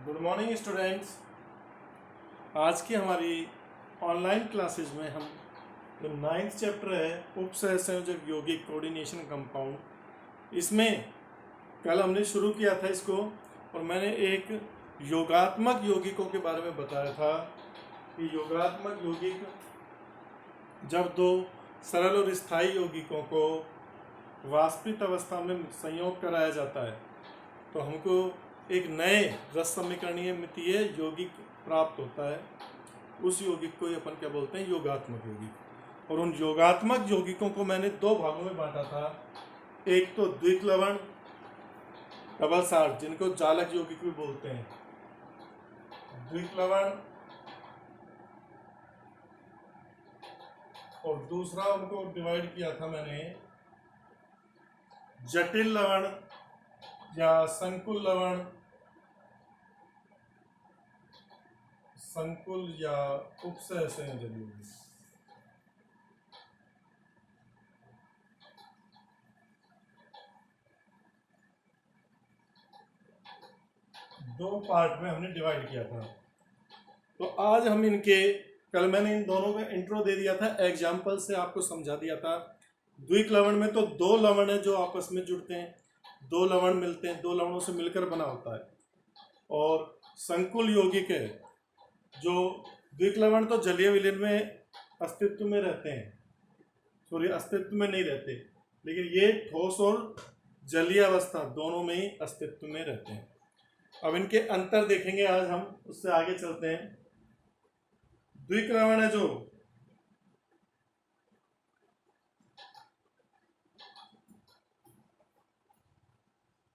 Good morning students. आज की हमारी ऑनलाइन क्लासेज में हम जो 9th चैप्टर है उपसहसंयोजक यौगिक कोऑर्डिनेशन कंपाउंड, इसमें कल हमने शुरू किया था इसको, और मैंने एक योगात्मक यौगिकों के बारे में बताया था कि योगात्मक यौगिक जब दो सरल और स्थायी यौगिकों को वाष्पित अवस्था में संयोग कराया जाता है तो हमको एक नए रस समीकरणीय मितीय यौगिक प्राप्त होता है। उस यौगिक को ही अपन क्या बोलते हैं, योगात्मक यौगिक। और उन योगात्मक यौगिकों को मैंने दो भागों में बांटा था। एक तो द्विक लवण डबल साल्ट, जिनको जालक यौगिक भी बोलते हैं, द्विक लवण, और दूसरा उनको डिवाइड किया था मैंने जटिल लवण या संकुल लवण, संकुल या उपसहसंयोजक यौगिक। दो पार्ट में हमने डिवाइड किया था। तो आज हम इनके, कल मैंने इन दोनों का इंट्रो दे दिया था, एग्जाम्पल से आपको समझा दिया था। द्विक लवण में तो दो लवण है जो आपस में जुड़ते हैं, दो लवण मिलते हैं, दो लवणों से मिलकर बना होता है। और संकुल यौगिक है जो द्विक लवण तो जलीय विलयन में अस्तित्व में रहते हैं, सॉरी अस्तित्व में नहीं रहते, लेकिन ये ठोस और जलीय अवस्था दोनों में ही अस्तित्व में रहते हैं। अब इनके अंतर देखेंगे आज हम, उससे आगे चलते हैं। द्विक लवण है जो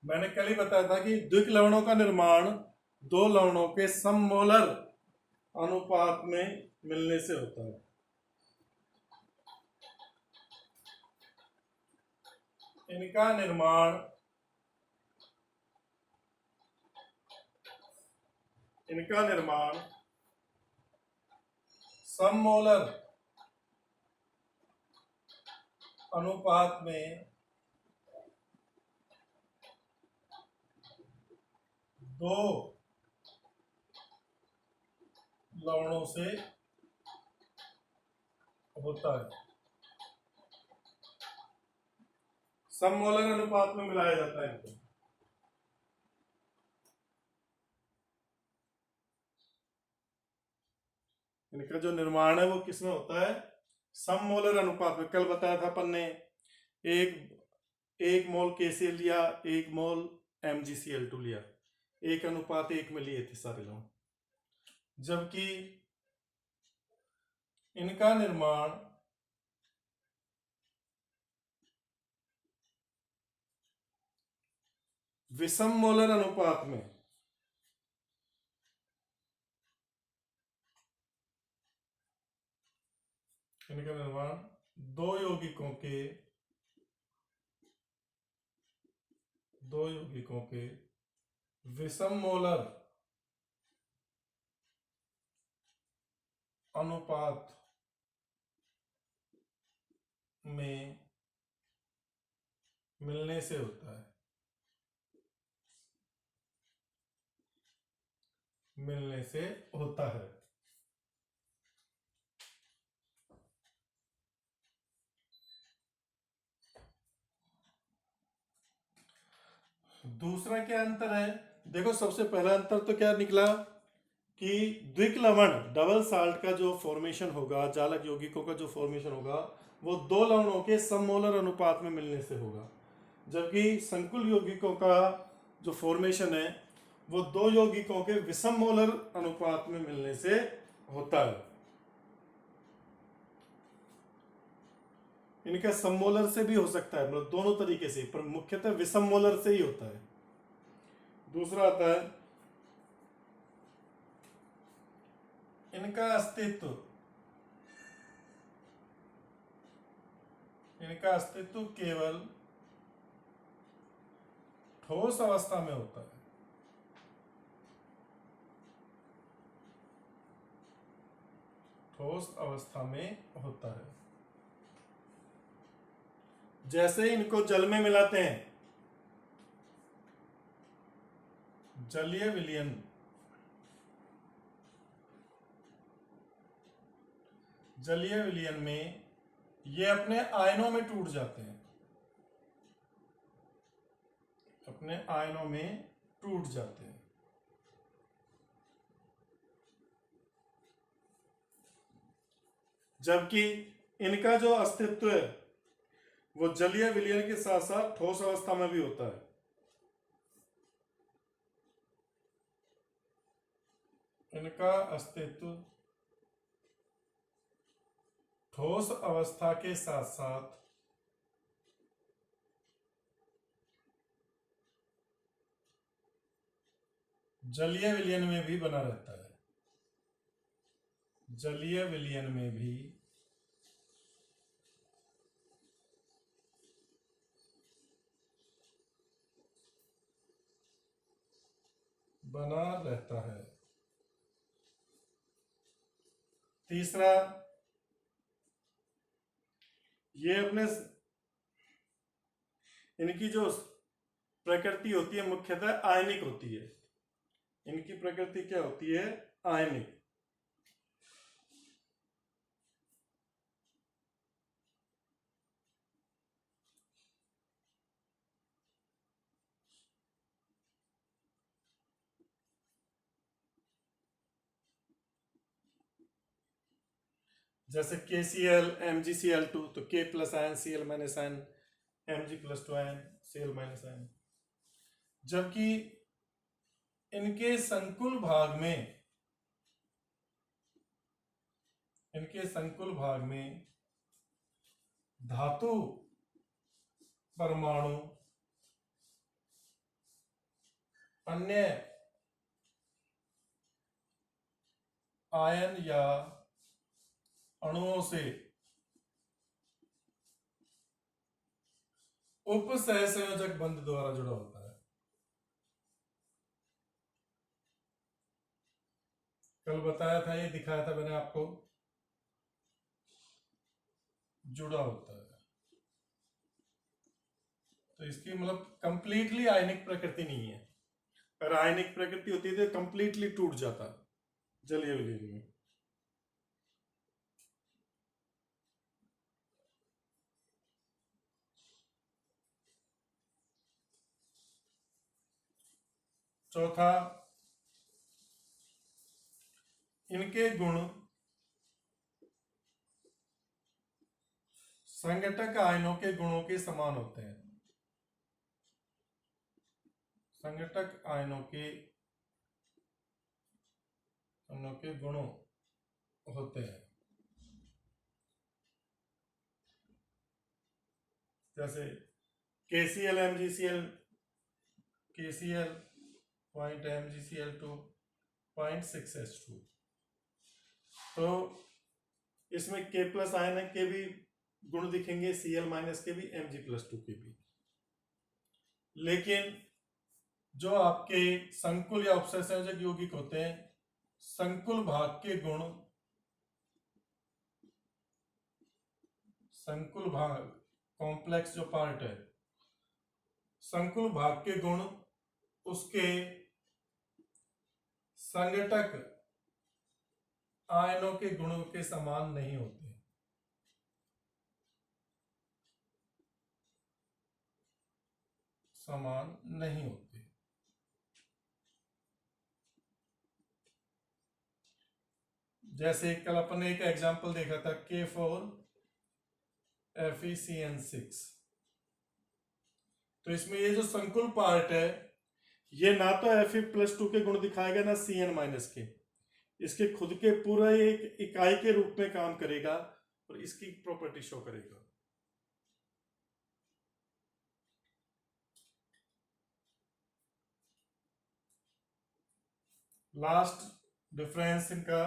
मैंने कल ही बताया था कि द्विक लवणों का निर्माण दो लवणों के सममोलर अनुपात में मिलने से होता है। इनका निर्माण सममोलर अनुपात में दो लवणों से होता है। सममोलर अनुपात में मिलाया जाता है इनको। इनका जो निर्माण है वो किसमें होता है, सममोलर अनुपात में। कल बताया था अपन ने, एक मोल KCl लिया, एक मोल MgCl2 लिया, 1:1 में लिए थे सारे लवण। जबकि इनका निर्माण विषम मोलर अनुपात में, इनका निर्माण दो यौगिकों के विषम मोलर अनुपात में मिलने से होता है। दूसरा क्या अंतर है, देखो सबसे पहला अंतर तो क्या निकला कि द्विक लवण डबल साल्ट का जो फॉर्मेशन होगा, जालक यौगिकों का जो फॉर्मेशन होगा, वो दो लवणों के सममोलर अनुपात में मिलने से होगा। जबकि संकुल यौगिकों का जो फॉर्मेशन है वो दो यौगिकों के विषम मोलर अनुपात में मिलने से होता है। इनका सममोलर से भी हो सकता है, मतलब दोनों तरीके से, पर मुख्यतः विषम मोलर से ही होता है। दूसरा आता है इनका अस्तित्व केवल ठोस अवस्था में होता है। ठोस अवस्था में होता है। जैसे इनको जल में मिलाते हैं, जलीय विलयन जलीय विलयन में ये अपने आयनों में टूट जाते हैं, अपने आयनों में टूट जाते हैं। जबकि इनका जो अस्तित्व है वो जलीय विलयन के साथ साथ ठोस अवस्था में भी होता है। इनका अस्तित्व ठोस अवस्था के साथ साथ जलीय विलयन में भी बना रहता है, जलीय विलयन में भी बना रहता है। तीसरा, ये अपने इनकी जो प्रकृति होती है मुख्यतः आयनिक होती है। इनकी प्रकृति क्या होती है? आयनिक। जैसे KCl MgCl2, तो K plus ion Cl minus ion Mg plus 2 ion Cl minus ion. जबकि इनके संकुल भाग में, इनके संकुल भाग में धातु परमाणु अन्य आयन या अणुओं से उप सहसंयोजक बंध द्वारा जुड़ा होता है। कल बताया था, ये दिखाया था मैंने आपको, जुड़ा होता है। तो इसकी मतलब कंप्लीटली आयनिक प्रकृति नहीं है। अगर आयनिक प्रकृति होती तो कंप्लीटली टूट जाता जलीय विलयन में। चौथा, इनके गुण संघटक आयनों के गुणों के समान होते हैं। संघटक आयनों के गुणों होते हैं। जैसे KCl MgCl, KCl point MgCl2 0.6H2। तो इसमें K प्लस आयन के भी गुण दिखेंगे, Cl माइनस के भी, Mg प्लस 2 के भी। लेकिन जो आपके संकुल या उपसंयोजक यौगिक होते हैं, संकुल भाग के गुण, संकुल भाग कॉम्प्लेक्स जो पार्ट है, संकुल भाग के गुण उसके संघटक आयनों के गुणों के समान नहीं होते। समान नहीं होते। जैसे कल अपन ने एक एग्जांपल देखा था K4FeCN6। तो इसमें ये जो संकुल पार्ट है, ये ना तो Fe+2 के गुण दिखाएगा ना Cn माइनस के। इसके खुद के पूरा एक इकाई के रूप में काम करेगा और इसकी प्रॉपर्टी शो करेगा। लास्ट डिफरेंस इनका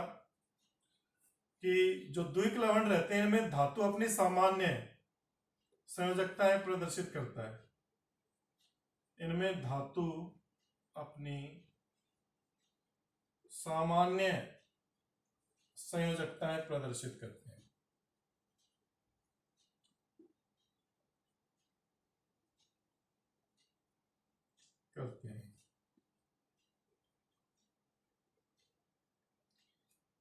कि जो द्विक लवण रहते हैं इनमें धातु अपनी सामान्य संयोजकताएं प्रदर्शित करता है। इनमें धातु अपनी सामान्य संयोजकताएं प्रदर्शित करते हैं।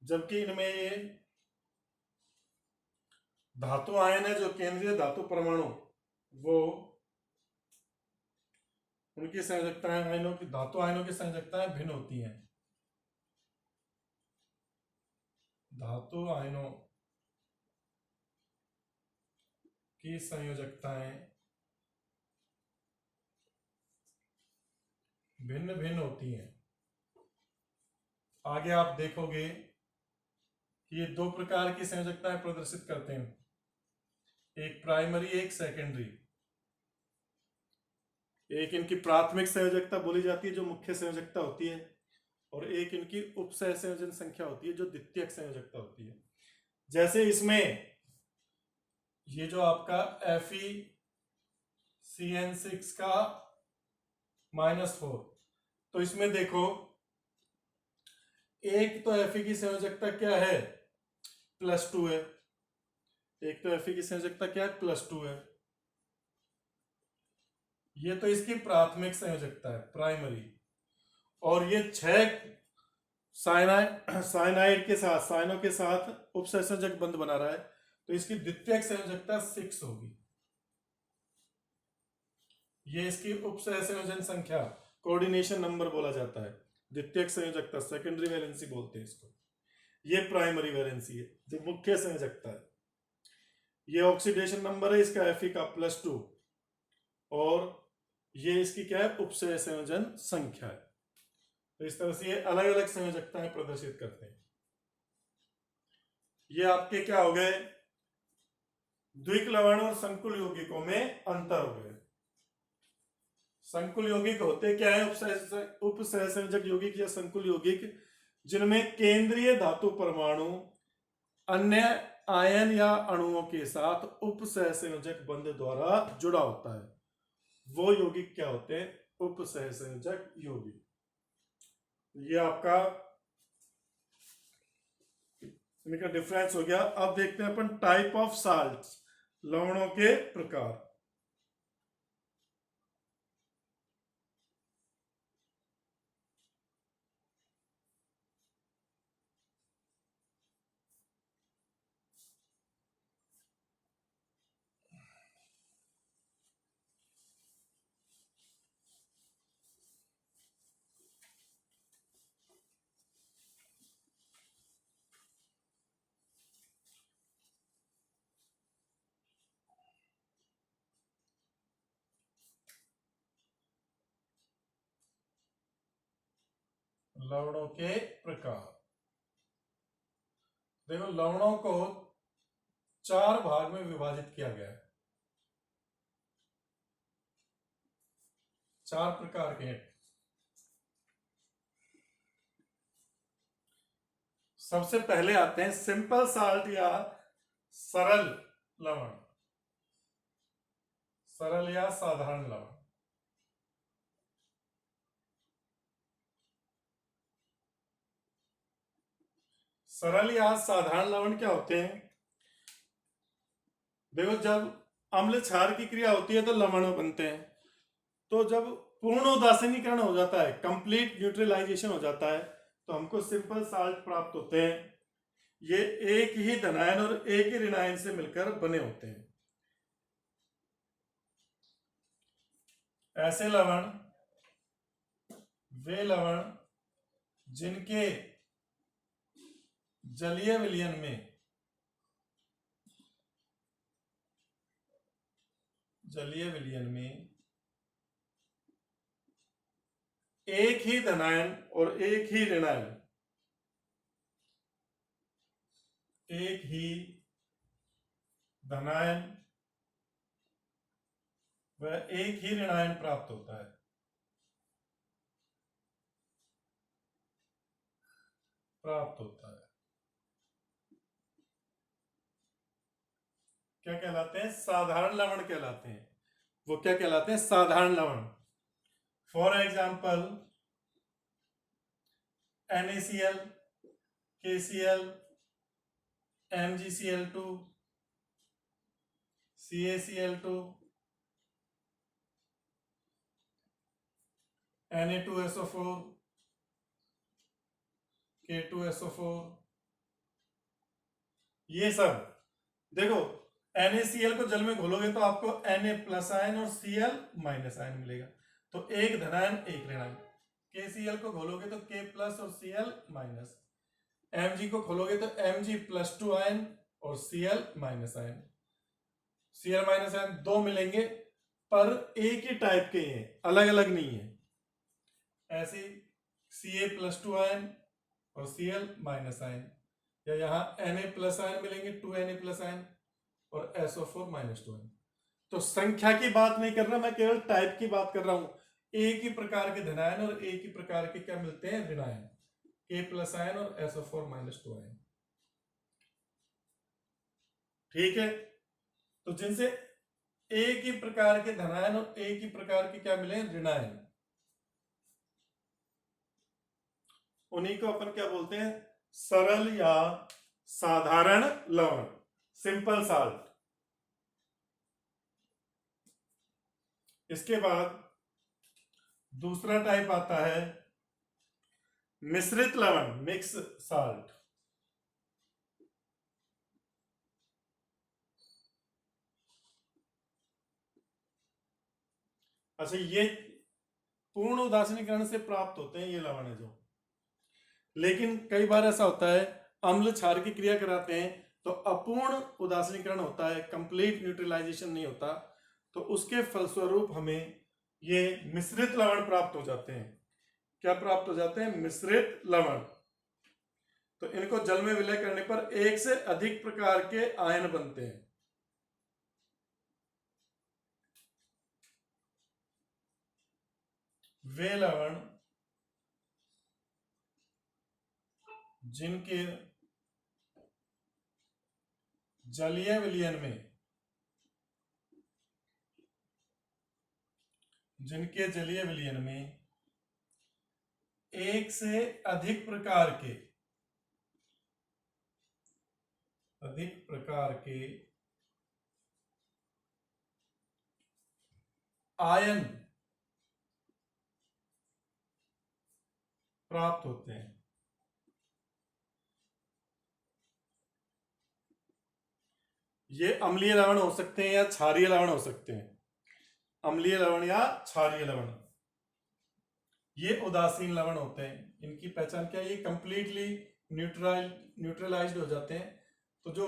जबकि इनमें ये धातु आयन है जो केंद्रीय धातु परमाणु, वो उनकी संयोजकताएं आयनों की, धातु आयनों की संयोजकताएं भिन्न होती हैं। धातु आयनों की संयोजकताएं भिन्न भिन्न होती हैं। आगे आप देखोगे कि ये दो प्रकार की संयोजकताएं प्रदर्शित करते हैं, एक प्राइमरी एक सेकेंडरी। एक इनकी प्राथमिक संयोजकता बोली जाती है जो मुख्य संयोजकता होती है, और एक इनकी उप सहसंयोजन संख्या होती है जो द्वितीयक संयोजकता होती है। जैसे इसमें ये जो आपका FeCN6 का -4, तो इसमें देखो एक तो Fe की संयोजकता क्या है, +2 है। एक तो Fe की संयोजकता क्या है, +2 है। ये तो इसकी प्राथमिक संयोजकता है, प्राइमरी। और ये 6 साइनाइड के साथ, साइनों के साथ उपसंयोजक बंध बना रहा है, तो इसकी द्वितीयक संयोजकता 6 होगी। ये इसकी उपसंयोजन संख्या, कोऑर्डिनेशन नंबर बोला जाता है। द्वितीयक संयोजकता, सेकेंडरी वैलेंसी बोलते हैं इसको। ये प्राइमरी वैलेंसी है जो मुख्य संयोजकता है। ये ऑक्सीडेशन नंबर है इसका Fe का +2, और ये इसकी क्या है, उपसंयोजन संख्या है। तो इस तरह से ये अलग अलग संयोजकताएं प्रदर्शित करते हैं। ये आपके क्या हो गए, द्विक लवण और संकुल यौगिकों में अंतर हो गए। संकुल यौगिक होते क्या है, उपसहसंयोजक यौगिक या संकुल यौगिक, जिनमें केंद्रीय धातु परमाणु अन्य आयन या अणुओं के साथ उपसहसंयोजक बंध द्वारा जुड़ा होता है, वो यौगिक क्या होते हैं, उपसहसंयोजक यौगिक। ये आपका इनका डिफरेंस हो गया। अब देखते हैं अपन टाइप ऑफ साल्ट्स, लवणों के प्रकार। लवणों के प्रकार, देखो लवणों को 4 भाग में विभाजित किया गया है। 4 प्रकार के हैं। सबसे पहले आते हैं सिंपल साल्ट या सरल लवण, सरल या साधारण लवण। सरल या साधारण लवण क्या होते हैं, देखो जब अम्ल क्षार की क्रिया होती है तो लवण बनते हैं। तो जब पूर्ण उदासीनीकरण हो जाता है, कंप्लीट न्यूट्रलाइजेशन हो जाता है, तो हमको सिंपल साल्ट प्राप्त होते हैं। ये एक ही धनायन और एक ही ऋणायन से मिलकर बने होते हैं। ऐसे लवण वे लवण जिनके जलीय विलयन में एक ही धनायन और एक ही ऋणायन, एक ही धनायन व एक ही ऋणायन प्राप्त होता है। क्या कहलाते हैं, साधारण लवण कहलाते हैं। वो क्या कहलाते हैं, साधारण लवण। For example NaCl, KCl, MgCl2, CaCl2, Na2SO4, K2SO4, ये सब देखो NaCl को जल में घोलोगे तो आपको Na प्लस आयन और Cl माइनस आयन मिलेगा। तो एक धनायन एक ऋणायन। KCl को घोलोगे तो K प्लस और Cl माइनस। Mg को खोलोगे तो Mg प्लस 2 आयन और Cl minus ion. Cl minus ion दो मिलेंगे पर एक ही टाइप के हैं, अलग अलग नहीं है। ऐसे Ca प्लस 2 आयन और Cl माइनस आयन, या यहाँ Na प्लस आयन मिलेंगे 2Na प्लस आयन और SO4 माइनस 2 आयन। तो संख्या की बात नहीं कर रहा, मैं केवल टाइप की बात कर रहा हूं। एक ही प्रकार के धनायन और एक ही प्रकार के क्या मिलते हैं, ऋणायन। K प्लस आयन और SO4 माइनस 2 आयन। ठीक है, तो जिनसे एक ही प्रकार के धनायन और एक ही प्रकार के क्या मिले, ऋणायन, उन्हीं को अपन क्या बोलते हैं, सरल या साधारण लवण, सिंपल साल्ट। इसके बाद दूसरा टाइप आता है मिश्रित लवण, मिक्स साल्ट। अच्छा, ये पूर्ण उदासीनीकरण से प्राप्त होते हैं ये लवण है जो, लेकिन कई बार ऐसा होता है अम्ल क्षार की क्रिया कराते हैं तो अपूर्ण उदासीनीकरण होता है, कंप्लीट न्यूट्रलाइजेशन नहीं होता, तो उसके फलस्वरूप हमें ये मिश्रित लवण प्राप्त हो जाते हैं। क्या प्राप्त हो जाते हैं, मिश्रित लवण। तो इनको जल में विलय करने पर एक से अधिक प्रकार के आयन बनते हैं। वे लवण जिनके जलीय विलयन में एक से अधिक प्रकार के आयन प्राप्त होते हैं। ये अम्लीय लवण हो सकते हैं या क्षारीय लवण हो सकते हैं। अम्लीय लवण या क्षारीय लवण, ये उदासीन लवण होते हैं। इनकी पहचान क्या है, ये कंप्लीटली न्यूट्रलाइज्ड हो जाते हैं। तो जो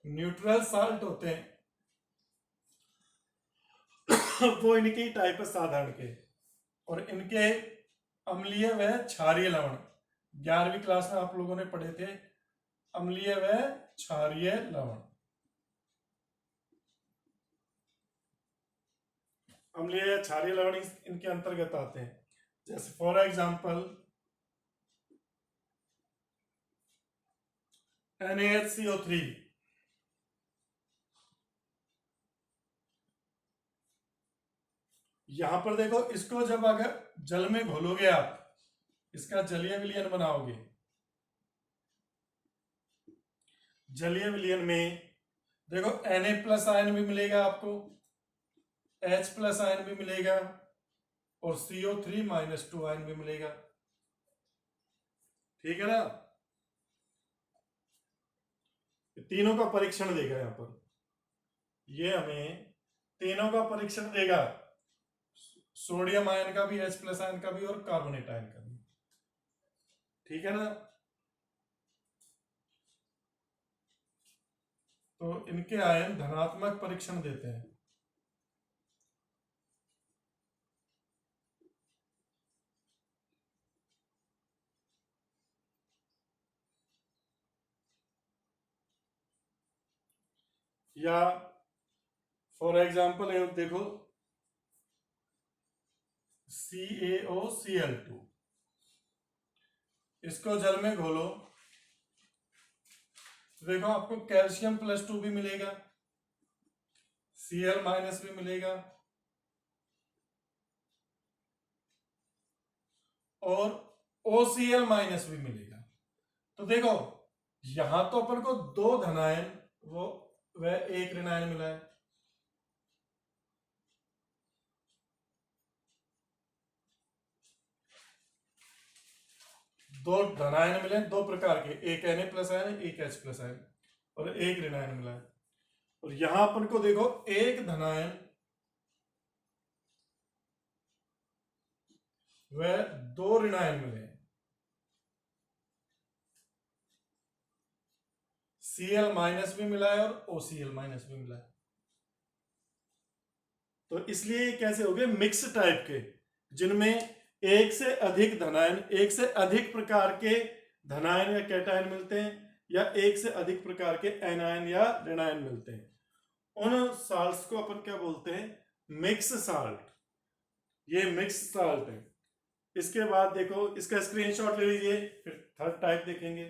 न्यूट्रल साल्ट होते हैं वो इनकी टाइप है साधारण के, और इनके अम्लीय व क्षारीय लवण 11वीं क्लास में आप लोगों ने पढ़े थे, अम्लीय व क्षारीय लवण। अम्लीय या क्षारीय लवण इनके अंतर्गत आते हैं। जैसे फॉर एग्जांपल NaHCO3, यहां पर देखो, इसको जब अगर जल में घोलोगे आप, इसका जलीय विलयन बनाओगे, जलीय विलयन में देखो Na प्लस आयन भी मिलेगा आपको, H प्लस आयन भी मिलेगा और CO3 माइनस 2 आयन भी मिलेगा। ठीक है ना, तीनों का परीक्षण देगा यहां पर, ये हमें तीनों का परीक्षण देगा, सोडियम आयन का भी, H प्लस आयन का भी और कार्बोनेट आयन का भी। ठीक है ना, तो इनके आयन धनात्मक परीक्षण देते हैं। या फॉर एग्जांपल देखो CaOCl2, इसको जल में घोलो, देखो आपको कैल्शियम प्लस 2 भी मिलेगा, Cl माइनस भी मिलेगा और OCl माइनस भी मिलेगा। तो देखो यहां तो अपन को दो धनायन वह एक ऋणायन मिला है, दो धनायन मिले दो प्रकार के, एक Na प्लस आयन, एक H प्लस आयन, और एक ऋणायन मिला है। और यहां अपन को देखो एक धनायन व दो ऋणायन मिले, Cl माइनस भी मिला है और OCl माइनस भी मिला है। तो इसलिए ये कैसे हो गए, मिक्स टाइप के, जिनमें एक से अधिक धनायन, एक से अधिक प्रकार के धनायन या कैटायन मिलते हैं, या एक से अधिक प्रकार के एनायन या ऋणायन मिलते हैं। उन साल्ट्स को अपन क्या बोलते हैं, मिक्स साल्ट। ये मिक्स साल्ट है। इसके बाद देखो इसका स्क्रीनशॉट ले लीजिए, फिर थर्ड टाइप देखेंगे।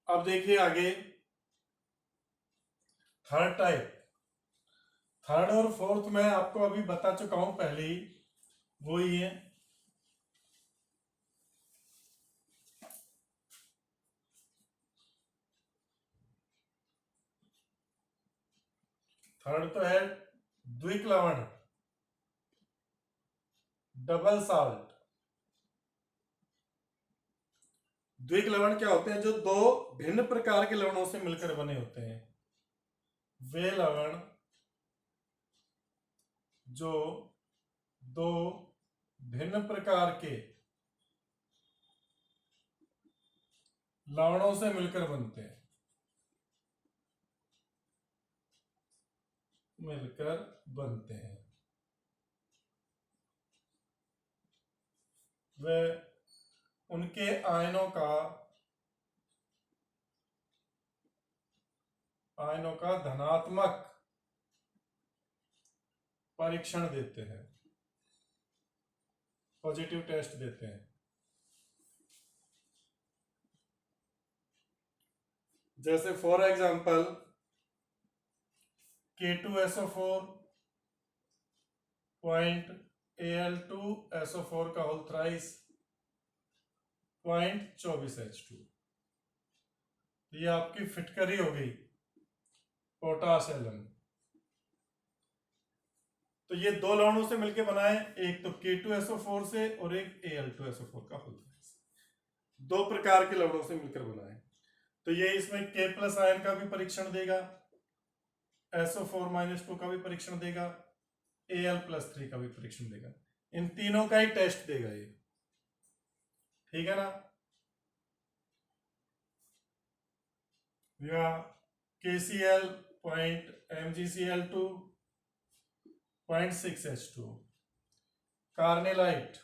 अब देखिए आगे थर्ड टाइप। थर्ड और फोर्थ मैं आपको अभी बता चुका हूं पहले ही, वो ही है। थर्ड तो है द्विक लवण, डबल साल्ट। द्विक लवण क्या होते हैं, जो दो भिन्न प्रकार के लवणों से मिलकर बने होते हैं। वे लवण जो दो भिन्न प्रकार के लवणों से मिलकर बनते हैं, मिलकर बनते हैं। वे उनके आयनों का धनात्मक परीक्षण देते हैं, पॉजिटिव टेस्ट देते हैं। जैसे for example K2SO4 point Al2SO4 का होल थ्राइस 0.24H2। ये आपकी फिटकरी हो गई पोटाश एलम। तो ये दो लवणों से मिलकर बना है, एक तो K2SO4 से और एक Al2SO4 का होल थ्राइस, दो प्रकार के लवणों से मिलकर बना है। तो ये इसमें K प्लस आयन का भी परीक्षण देगा, SO4-2 का भी परीक्षण देगा, Al+3 का भी परीक्षण देगा। इन तीनों का ही टेस्ट देगा ये, ठीक है ना। या KCl point MgCl2 0.6H2, carnallite.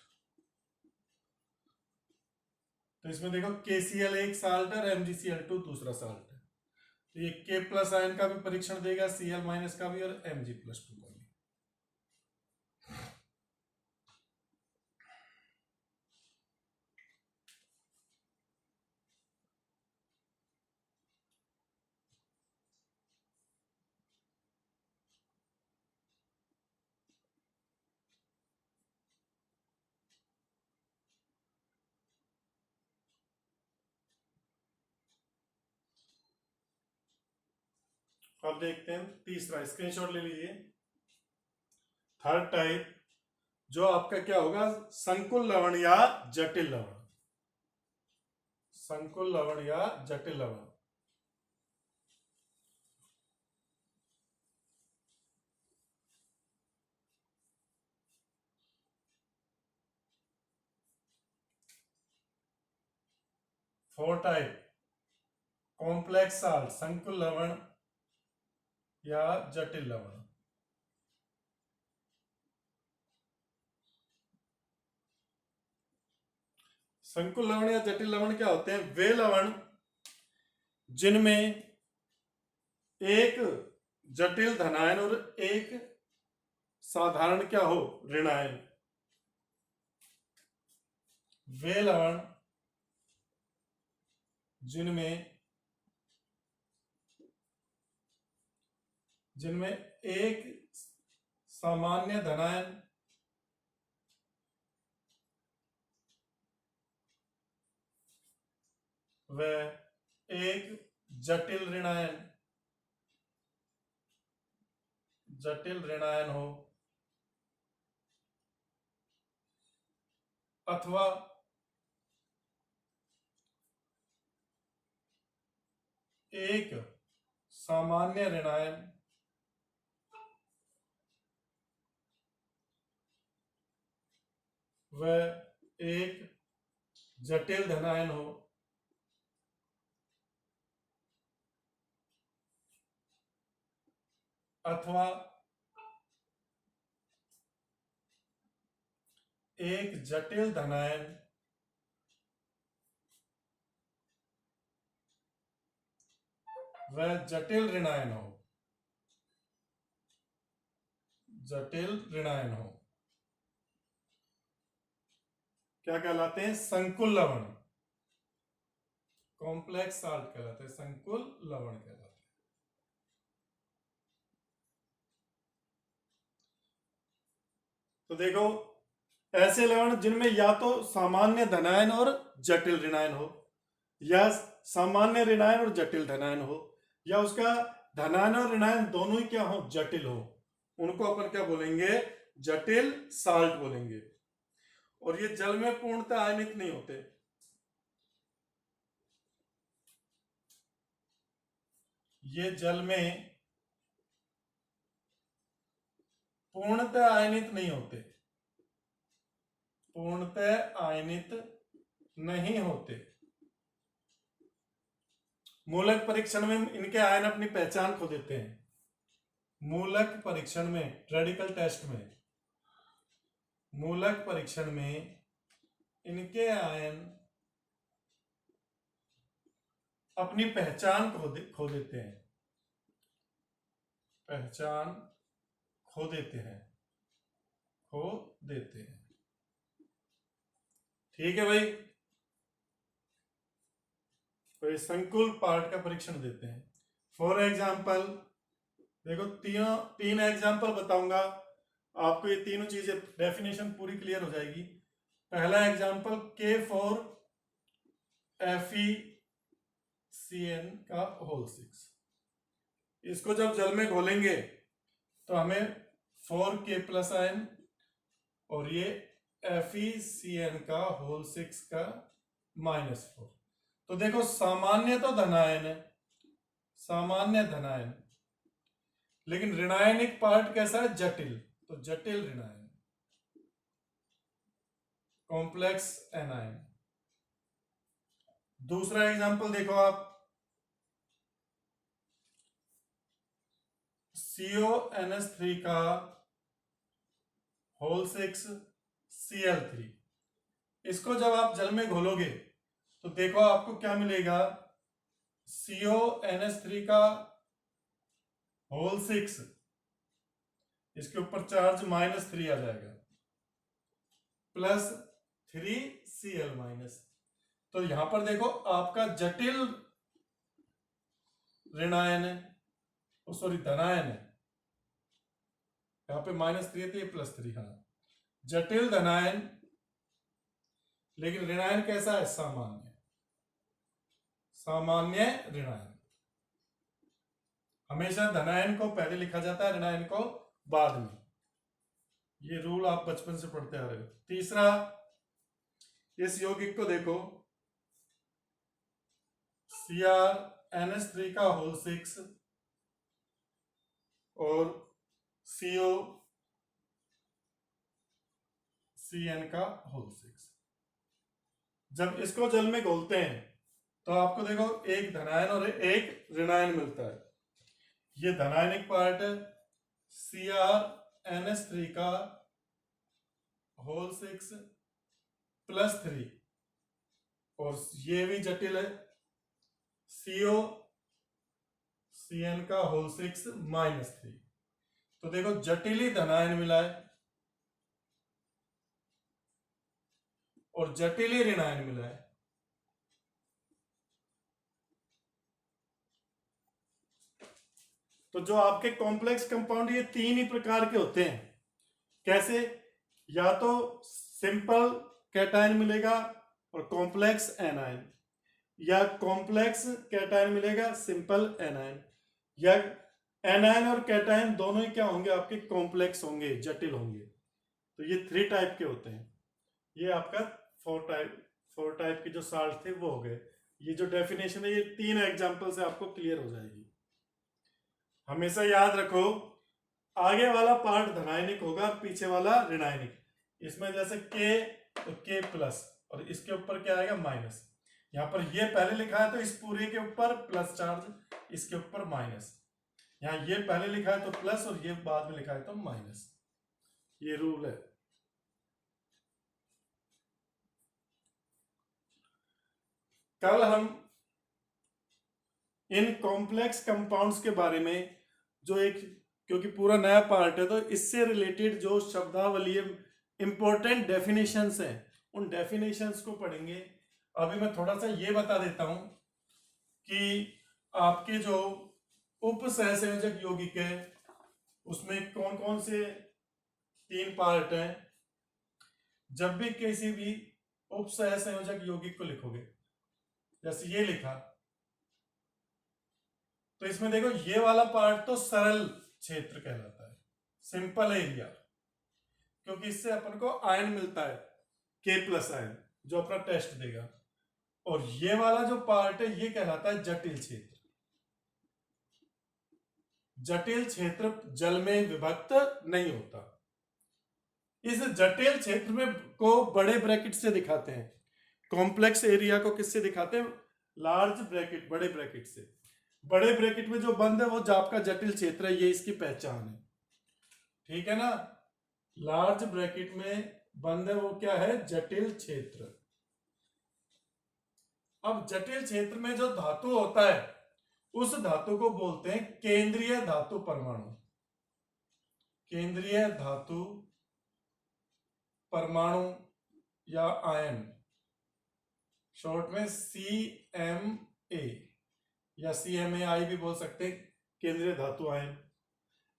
तो इसमें देखो KCl एक साल्ट है और MgCl2 दूसरा साल्ट है। तो ये K प्लस आयन का भी परीक्षण देगा, Cl माइनस का भी और Mg+2 का भी। अब देखते हैं तीसरा, स्क्रीनशॉट ले लीजिए। थर्ड टाइप जो आपका क्या होगा, संकुल लवण या जटिल लवण, संकुल लवण या जटिल लवण। फोर टाइप, कॉम्प्लेक्स साल्ट, संकुल लवण या जटिल लवण। संकुल लवण या जटिल लवण क्या होते हैं? वे लवण जिनमें एक जटिल धनायन और एक साधारण क्या हो, ऋणायन। वे लवण जिनमें एक सामान्य धनायन व एक जटिल ऋणायन हो, अथवा एक सामान्य ऋणायन व एक जटिल धनायन हो, अथवा एक जटिल धनायन व जटिल ऋणायन हो, जटिल ऋणायन हो, क्या कहलाते हैं? संकुल लवण, कॉम्प्लेक्स साल्ट कहलाते हैं, संकुल लवण कहलाते हैं। तो देखो, ऐसे लवण जिनमें या तो सामान्य धनायन और जटिल ऋणायन हो, या सामान्य ऋणायन और जटिल धनायन हो, या उसका धनायन और ऋणायन दोनों ही क्या हो, जटिल हो, उनको अपन क्या बोलेंगे? जटिल साल्ट बोलेंगे। और ये जल में पूर्णतः आयनित नहीं होते। ये जल में पूर्णतः आयनित नहीं होते, पूर्णतः आयनित नहीं होते। मूलक परीक्षण में इनके आयन अपनी पहचान खो देते हैं। मूलक परीक्षण में, रेडिकल टेस्ट में, मूलक परीक्षण में इनके आयन अपनी पहचान खो देते हैं, पहचान खो देते हैं, खो देते हैं। ठीक है भाई, तो इस संकुल पार्ट का परीक्षण देते हैं। फॉर एग्जाम्पल देखो, तीन एग्जाम्पल बताऊंगा आपको, ये तीनों चीजें डेफिनेशन पूरी क्लियर हो जाएगी। पहला एग्जाम्पल K4 FeCN का होल 6। इसको जब जल में घोलेंगे तो हमें 4K प्लस आयन और ये FeCN का होल 6 का -4। तो देखो, सामान्य तो धनायन है, सामान्य धनायन, लेकिन ऋणायनिक पार्ट कैसा है? जटिल। तो जटिल ऋणायन, कॉम्प्लेक्स एनायन। दूसरा एग्जांपल देखो आप, CONS3 का होल 6 Cl3। इसको जब आप जल में घोलोगे तो देखो आपको क्या मिलेगा? CONS3 का होल 6, इसके ऊपर चार्ज -3 आ जाएगा, +3Cl-। तो यहां पर देखो आपका जटिल ऋणायन है, सॉरी धनायन है, यहां पे -3 है तो ये +3। हाँ, जटिल धनायन, लेकिन ऋणायन कैसा है? सामान्य, सामान्य ऋणायन। हमेशा धनायन को पहले लिखा जाता है, ऋणायन को बाद में। ये रूल आप बचपन से पढ़ते आ रहे हो। तीसरा, इस यौगिक को देखो, CrNH3 का होल 6 और COCN का होल 6। जब इसको जल में घोलते हैं तो आपको देखो एक धनायन और एक ऋणायन मिलता है। ये धनायनिक पार्ट है, CrNH3 का होल 6 +3, और ये भी जटिल है, COCN का होल 6 -3। तो देखो जटिल ही धनायन मिला है और जटिल ही ऋणायन मिला है। तो जो आपके कॉम्प्लेक्स कंपाउंड ये तीन ही प्रकार के होते हैं। कैसे? या तो सिंपल कैटायन मिलेगा और कॉम्प्लेक्स एनायन, या कॉम्प्लेक्स कैटायन मिलेगा सिंपल एनायन, या एनायन और कैटायन दोनों ही क्या होंगे आपके? कॉम्प्लेक्स होंगे, जटिल होंगे। तो ये 3 टाइप के होते हैं। ये आपका 4 टाइप के जो साल्ट थे वो हो गए। ये जो डेफिनेशन है ये 3 एग्जांपल से आपको क्लियर हो जाएगी। हमेशा याद रखो, आगे वाला पार्ट धनायनिक होगा, पीछे वाला ऋणायनिक। इसमें जैसे K तो K प्लस, और इसके ऊपर क्या आएगा? माइनस। यहाँ पर ये पहले लिखा है तो इस पूरे के ऊपर प्लस चार्ज, इसके ऊपर माइनस। यहाँ ये पहले लिखा है तो प्लस और ये बाद में लिखा है तो माइनस। ये रूल है। कल हम इन कॉम्प्लेक्स कंपाउंड्स के बारे में जो एक, क्योंकि पूरा नया पार्ट है तो इससे रिलेटेड जो शब्दावली इंपॉर्टेंट डेफिनेशंस हैं उन डेफिनेशंस को पढ़ेंगे। अभी मैं थोड़ा सा ये बता देता हूं कि आपके जो उप सहसंयोजक यौगिक है उसमें कौन कौन से 3 पार्ट हैं। जब भी किसी भी उप सहसंयोजक यौगिक को लिखोगे, जैसे ये लिखा, तो इसमें देखो ये वाला पार्ट तो सरल क्षेत्र कहलाता है, सिंपल एरिया, क्योंकि इससे अपन को आयन मिलता है K+ आयन जो अपना टेस्ट देगा। और ये वाला जो पार्ट है ये कहलाता है जटिल क्षेत्र। जटिल क्षेत्र जल में विभक्त नहीं होता। इस जटिल क्षेत्र में को बड़े ब्रैकेट से दिखाते हैं। कॉम्प्लेक्स एरिया को किससे दिखाते हैं? लार्ज ब्रैकेट, बड़े ब्रैकेट से। बड़े ब्रैकेट में जो बंद है वो जो आपका जटिल क्षेत्र है, ये इसकी पहचान है। ठीक है ना? लार्ज ब्रैकेट में बंद है वो क्या है? जटिल क्षेत्र। अब जटिल क्षेत्र में जो धातु होता है उस धातु को बोलते हैं केंद्रीय धातु परमाणु। केंद्रीय धातु परमाणु या आयन, शॉर्ट में CMA या CMAI भी बोल सकते हैं, केंद्रीय धातु आयन।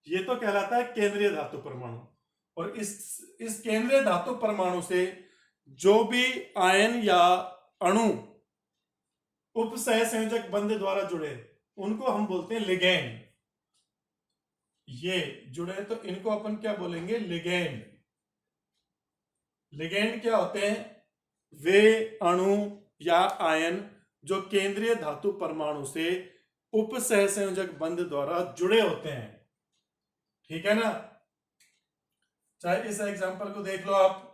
ये तो कहलाता है केंद्रीय धातु परमाणु। और इस केंद्रीय धातु परमाणु से जो भी आयन या अणु उप सहसंयोजक बंध द्वारा जुड़े उनको हम बोलते हैं लिगैंड। ये जुड़े तो इनको अपन क्या बोलेंगे? लिगैंड। लिगैंड क्या होते हैं? वे अणु या आयन जो केंद्रीय धातु परमाणु से उप सहसंयोजक बंध द्वारा जुड़े होते हैं। ठीक है ना? चाहे इस एग्जांपल को देख लो आप,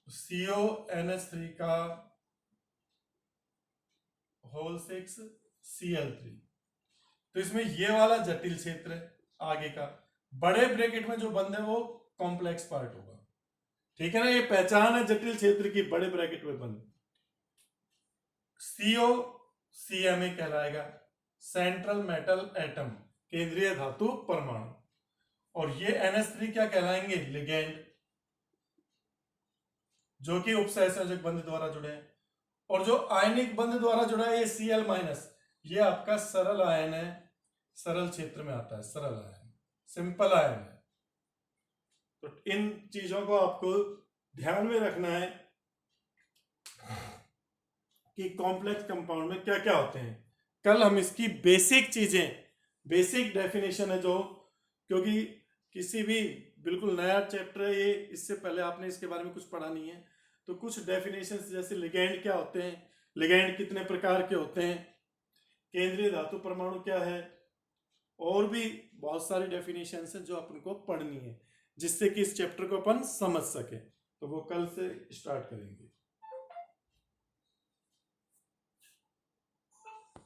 CONH3 का होल 6 Cl3। तो इसमें ये वाला जटिल क्षेत्र है, आगे का बड़े ब्रैकेट में जो बंद है वो कॉम्प्लेक्स पार्ट होगा। ठीक है ना? ये पहचान है जटिल क्षेत्र की, बड़े ब्रैकेट में बंद। COCMA कहलाएगा सेंट्रल मेटल एटम, केंद्रीय धातु परमाणु। और ये NH3 क्या कहलाएंगे? लिगैंड, जो कि उपसहसंयोजक बंध द्वारा जुड़े हैं। और जो आयनिक बंध द्वारा जुड़ा है ये Cl-, ये आपका सरल आयन है, सरल क्षेत्र में आता है, सरल आयन, सिंपल आयन है। तो इन चीजों को आपको ध्यान में रखना है कि कॉम्प्लेक्स कंपाउंड में क्या क्या होते हैं। कल हम इसकी बेसिक चीजें, बेसिक डेफिनेशन है जो, क्योंकि किसी भी बिल्कुल नया चैप्टर है ये, इससे पहले आपने इसके बारे में कुछ पढ़ा नहीं है। तो कुछ डेफिनेशंस जैसे लिगैंड क्या होते हैं, लिगैंड कितने प्रकार के होते हैं, केंद्रीय धातु परमाणु क्या है, और भी बहुत सारी डेफिनेशंस हैं जो अपन को पढ़नी है, जिससे कि इस चैप्टर को अपन समझ सके। तो वो कल से स्टार्ट करेंगे।